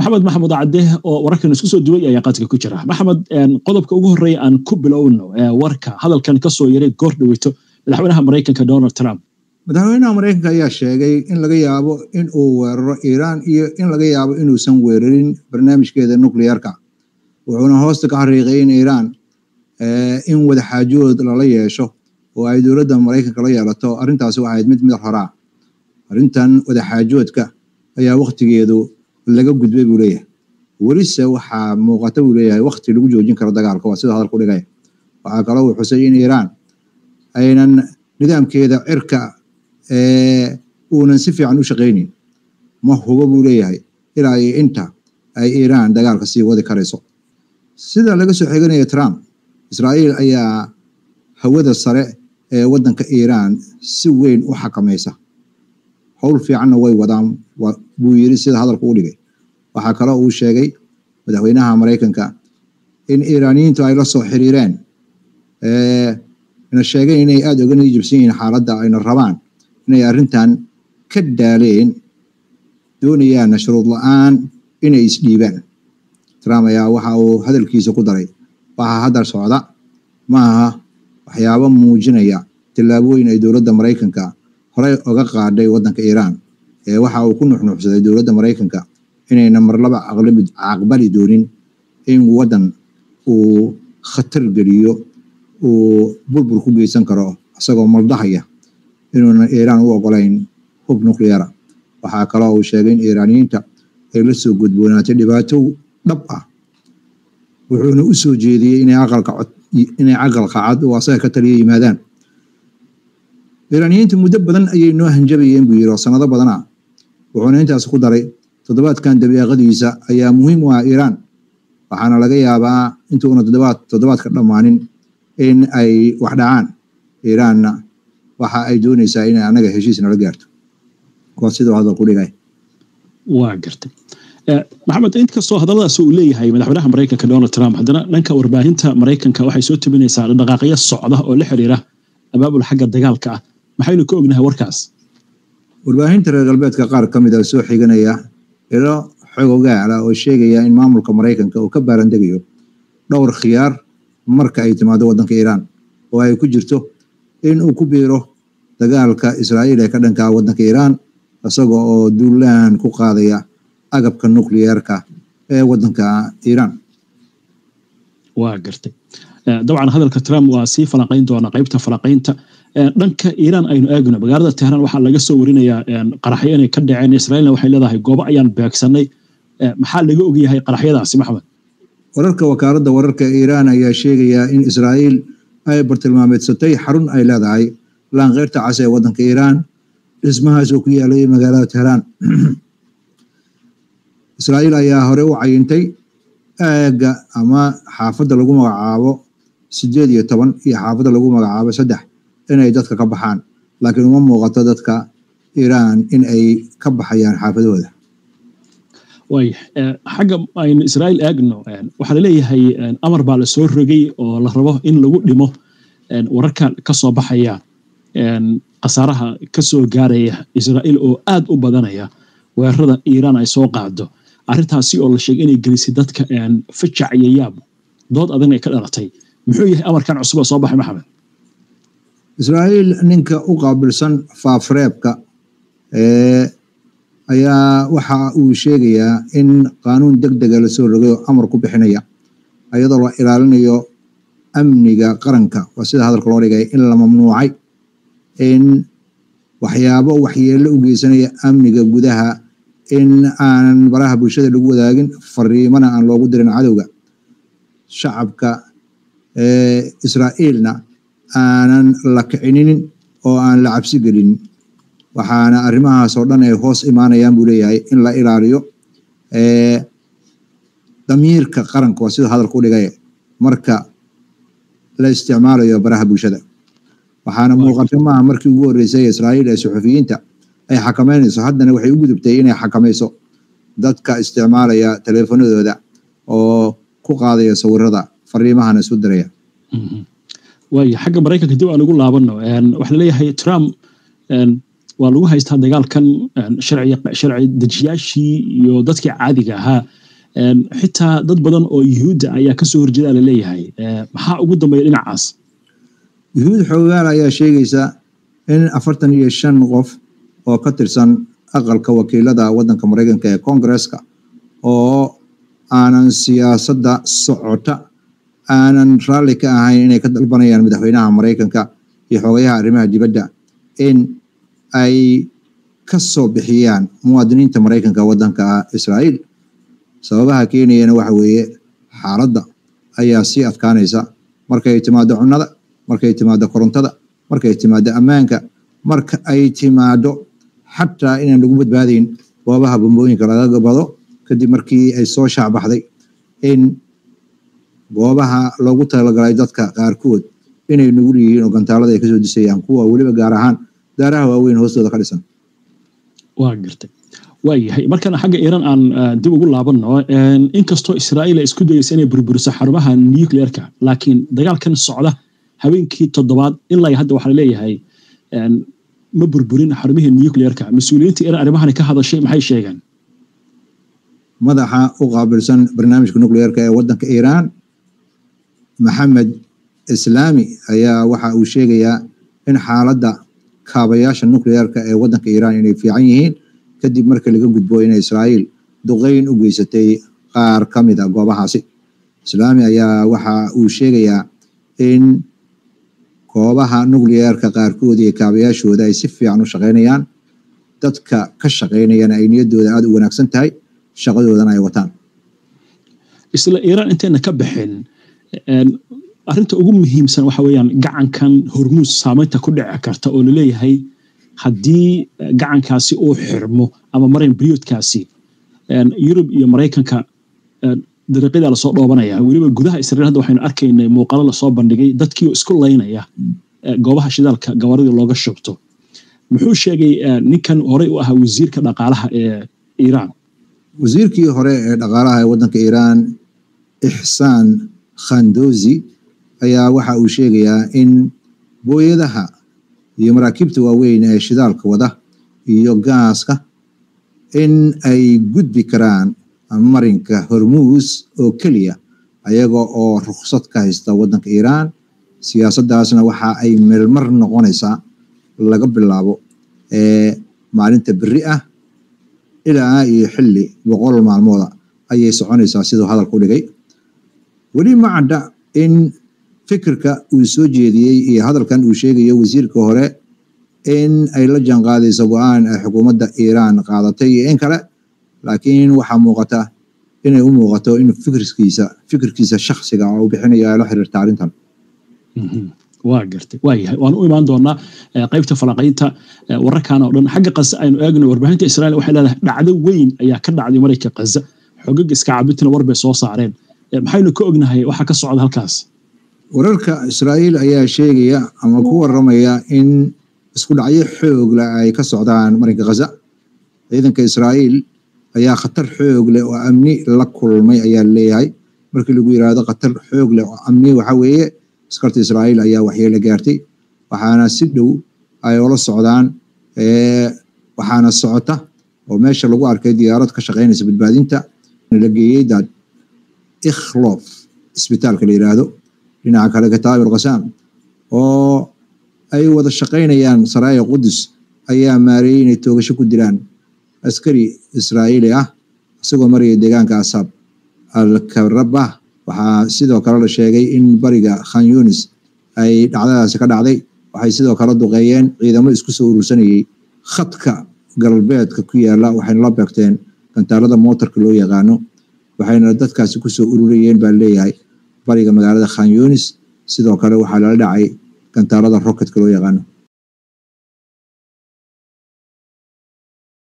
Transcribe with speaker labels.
Speaker 1: maxamed maxamuud cadde oo wararkan isku soo duway ayaa qaadka ku jira. maxamed, qodobka ugu horeeya aan ku bilowno warka hadalkan ka soo yaray goor dhaweyto madaxweynaha Mareykanka Donald Trump.
Speaker 2: madaxweynaha Mareykanka ayaa sheegay in laga yaabo in uu weeraro Iran iyo in laga yaabo in uusan weerarin barnaamijkeeda nuclearka. wuxuuna hoosta ka xariiqay in Iran in wada xaajood lala yeesho oo ay dowladda Mareykanka la yeelato. arrintaasi waxay ahayd mid hore. arrintan wada xaajoodka ayaa waqtigeedu laga gudbay buu leeyahay. welise waxaa muuqata buu leeyahay waqti lagu joojin karo dagaalka, waa sida hadalku dhigay. waxaa kaloo uu xusay in Iran aynan nidaamkeeda cirka uunan si fiican u shaqaynin. ma hubo buu leeyahay ilaa iyo inta ay Iran dagaalka sii wadi karayso. sida laga soo xiganayo Trump, Israa'iil ayaa hawada sare ee waddanka Iran si weyn u xakamaysa. hawl fiicanna way wadaan buu yiri sida hadalku u dhigay. waxaa kaloo uu sheegay madaxweynaha Mareykanka in Iiraaniyiintu ay la soo xiriireen ina sheegay inay aad uga niyadjabsan yihiin xaaladda ayna rabaan inay arrintan ka daaleen, doonayaan shuruud la'aan inay isdhiibaan. Trump ayaa waxa uu hadalkiisa ku daray waxa hadda socda maaha waxyaabo muujinaya tillaabooyin ay dowladda Mareykanka horey uga qaaday waddanka Iran. waxa uu ku nuxnuxsaday dowladda Mareykanka inayna marlaba aqbali doonin in waddan uu khatar geliyo uu burbur ku geysan karo isagoo maldahaya inuuna Iran u ogolayn hub nuclear. waxaa kaloo uu sheegay in Iiraaniyiinta ay la soo gudboonaatay dhibaato dhab ah. wuxuuna u soo jeediyey inay aqalka cad oo asaga ka taliya yimaadaan. Iiraaniyiintu muddo badan ayay noo hanjabayeen buu yiri sanado badan ah. wuxuuna intaas ku daray toddobaadkan dabiiqadiisa ayaa muhiim u ah Iran. waxaana laga yaabaa intuuna toddobaadka dhammaanin in ay wax dhacaan. Iranna waxa ay doonaysaa inay anaga heshiis nala gaarto. kuwa sidoo hadal ku dhigay.
Speaker 1: waa gartay. maxamed, inkastoo hadalladaas uu leeyahay madaxweynaha Mareykanka Donald Trump, haddana dhanka warbaahinta Mareykanka waxay soo tabinaysaa dhaqaaqyo socda oo la xiriira abaabul xagga dagaalka ah. maxaynu ka ognahay warkaas?
Speaker 2: warbaahinta reer galbeedka qaar ka mid ah soo xiganaya ilo xogogaal ah oo sheegaya in maamulka Mareykanka uu ka baarandegayo dhowr khiyaar marka ay timaado waddanka Iran, oo ay ku jirto in uu ku biiro dagaalka Israa'iil ee ka dhanka waddanka Iran isagoo oo duulaan ku qaadaya agabka nuclearka ee waddanka Iran.
Speaker 1: waa gartay. dabcan hadalka Trump waa sii falanqayn doona qaybta falanqaynta. dhanka Iran aynu eegno magaalada Tehran waxaa laga soo warinayaa qaraxyo inay ka dhaceen. Israa'iilna waxay leedahay goobo ayaan beegsanay. maxaa laga ogyahay qaraxyadaasi maxamed?
Speaker 2: wararka wakaaladda wararka Iran ayaa sheegaya in Israa'iil ay bartilmaameedsatay xarun ay leedahay laanqeyrta cas ee waddanka Iran, dhismahaas oo ku yaalay magaalada Tehran. Israa'iil ayaa hore u cayintay aagga ama xaafadda lagu magacaabo 18 iyo xaafadda lagu magacaabo 3 inay dadka ka baxaan, laakiin uma muuqato dadka Iran in ay ka baxayaan xaafadooda.
Speaker 1: way xagga aynu Israa'iil eegno waxa la leeyahay amar baa la soo rogay oo la rabo in lagu dhimo wararka ka soo baxaya qasaaraha ka soo gaaraya Israa'iil oo aad u badanaya weerarada Iran ay soo qaado. arrintaasi oo la sheegay inay gelisay dadka fajac iyo yaab dood adag ay ka dhalatay. muxuu yahay amarkan cusub oo soo baxay maxamed?
Speaker 2: Israa'iil ninka u qaabilsan faafreebka ayaa waxa uu sheegayaa in qaanuun degdeg ah la soo rogay oo amar ku bixinaya iyadoo la ilaalinayo amniga qaranka. waa sida hadalka loo dhigay in la mamnuucay in waxyaabo waxyeello u geysanaya amniga gudaha in aan baraha bulshada lagu wadaagin, fariimana aan loogu dirin cadowga. shacabka Israa'iilna aanan la kicinin oo aan la cabsi gelin. waxaana arrimahaas oo dhan ay hoos imaanayaan buu leeyahay in la ilaaliyo damiirka qaranka. waa sida hadalku u dhigay marka la isticmaalayo baraha bulshada. waxaana muuqata maaha markii ugu horreysay Israa'iil ee suxufiyiinta ay xakameynayso. haddana waxay u gudubtay inay xakamayso dadka isticmaalaya taleefanadooda oo ku qaadaya sawirada fariimahana isu diraya.
Speaker 1: way xagga Mareykanka dib aan ugu laabano. waxa la leeyahay Trump waa lagu haystaa dagaalkan sharci dejiyaashii iyo dadkii caadiga ahaa xitaa dad badan oo yuhuudda ayaa kasoo horjeeda la leeyahay maxaa ugu dambeeya dhinacaas
Speaker 2: yuhuud xoogaal ayaa sheegaysa in 45 qof oo ka tirsan aqalka wakiilada waddanka Mareykanka ee Congress-ka oo aanan siyaasadda socota aanan raalli ka ahayn inay ka dalbanayaan madaxweynaha Mareykanka iyo xogayaha arrimaha dibadda in ay ka soo bixiyaan muwaadiniinta Mareykanka waddanka Israa'iil sababaha keenayana waxa weeye xaaladda ayaa sii adkaanaysa markay timaado cunnada markay timaado korontada markay timaado ammaanka marka ay timaado xataa inaan lagu badbaadayn goobaha bombooyinka laga gabado kadib markii ay soo shaacbaxday in goobaha loogu talagalay dadka qaarkood inay nugul yihiin oo gantaalada ay kasoo disayaan kuwa weliba gaar ahaan daaraha waaweyn hoostooda ka dhisan
Speaker 1: waa gartay waayahay markana xagga Iran aan dib ugu laabanno inkastoo Israa'iil ay isku dayayso inay burburiso xarumaha nuclear-ka laakiin dagaalkan socda habeenkii 7 ilaa hadda waxa la leeyahay ma burburin xarumihii nuclear-ka mas'uuliyiinta Iran arrimahan ka hadashay maxay sheegaan
Speaker 2: madaxa u qaabilsan barnaamijka nuclear-ka ee waddanka Iran Maxamed Islaami ayaa waxa uu sheegayaa in xaaladda kaabayaasha nuclear-ka ee waddanka Iran inay fiican yihiin kadib markii laga gudbo in Israa'iil duqeyn u geysatay qaar ka mid ah goobahaasi Islaami ayaa waxa uu sheegayaa in goobaha nuclear-ka qaarkood iyo kaabayaashooda ay si fiican u shaqeynayaan dadka ka shaqeynayana ay niyadooda aad u wanaagsan tahay shaqadoodana ay wataan
Speaker 1: isla Iran inteena ka bixin arrinta ugu muhiimsan waxa weeyaan gacankan Hormuz saameynta ku dhici karta oo la leeyahay haddii gacankaasi uu xirmo ama marin periodkaasi Yurub iyo Mareykanka dariiqada la soo dhoobanaya waliba gudaha Israa'iil hadda waxaynu arkaynay muuqaalo la soo bandhigay dadkii isku leynaya goobaha shidaalka gawaarida looga shubto muxuu sheegay ninkan hore u ahaa wasiirka dhaqaalaha ee Iran
Speaker 2: wasiirkii hore ee dhaqaalaha ee waddanka Iran Ihsan Khandozi ayaa waxa uu sheegayaa in booyadaha iyo maraakiibta waaweyn ee shidaalka wada iyo gaaska in ay gudbi karaan marinka Hormuz oo kaliya ayaga oo rukhsad ka haysta waddanka Iran siyaasaddaasna waxa ay meelmar noqonaysaa laga bilaabo maalinta berri ah ilaa iyo xilli 100 maalmood ayay soconaysaa sidoo hadalku dhigay weli ma cadda in fikirka uu soo jeediyey iyo hadalkan uu sheegayo wasiirka hore in ay la jaanqaadayso go'aan ay xukuumadda Iran qaadatay iyo in kale laakiin waxa muuqata inay u muuqato in fikirkiisa shakhsiga oo bixinayo la xiriirta arrintan
Speaker 1: waa gartay waayahay waan u imaan doonaa qaybta falaqaynta wararkaana oo dhan xagga Gaza aynu eegno warbaahinta Israa'iil waxay leedahay dhacdo weyn ayaa ka dhacday Mareykanka Gaza xoogag iska caabintina warbay soo saareen maxaynu ka ognahay waxa ka socda halkaas
Speaker 2: wararka Israa'iil ayaa sheegaya ama ku waramaya in isku dhacyo xoog leh ay ka socdaan Mareykanka Gaza ciidanka Israa'iil ayaa khatar xoog leh oo amni la kulmay ayaa leeyahay markii lagu yiraahdo khatar xoog leh oo amni waxa weeye askarta Israa'iil ayaa waxyeello gaartay waxaana si dhow ay ula socdaan waxaana socota oo meesha lagu arkay diyaarad ka shaqeynaysa badbaadinta la geeyay dad Ikhloof isbitaalka la yiraahdo dhinaca kale ka taabir qasam oo ay wada shaqeynayaan Saraaya Qudus ayaa maareeyay inay toogasho ku dilaan askari Israa'iili ah isagoo maraya deegaanka Asab al-Karaba waxaa sidoo kale la sheegay in bariga Khan Yunis ay dhacdadaasi ka dhacday waxay sidoo kale duqeeyeen ciidamo isku soo urursanayay khadka galbeedka ku yaala waxayna la beegteen gantaalada mootarka loo yaqaano waxayna dadkaasi ku soo ururiyeen baa leeyahay bariga magaalada Khan Yunis sidoo kale waxaa la dhacay gantaalada rocketka loo yaqaano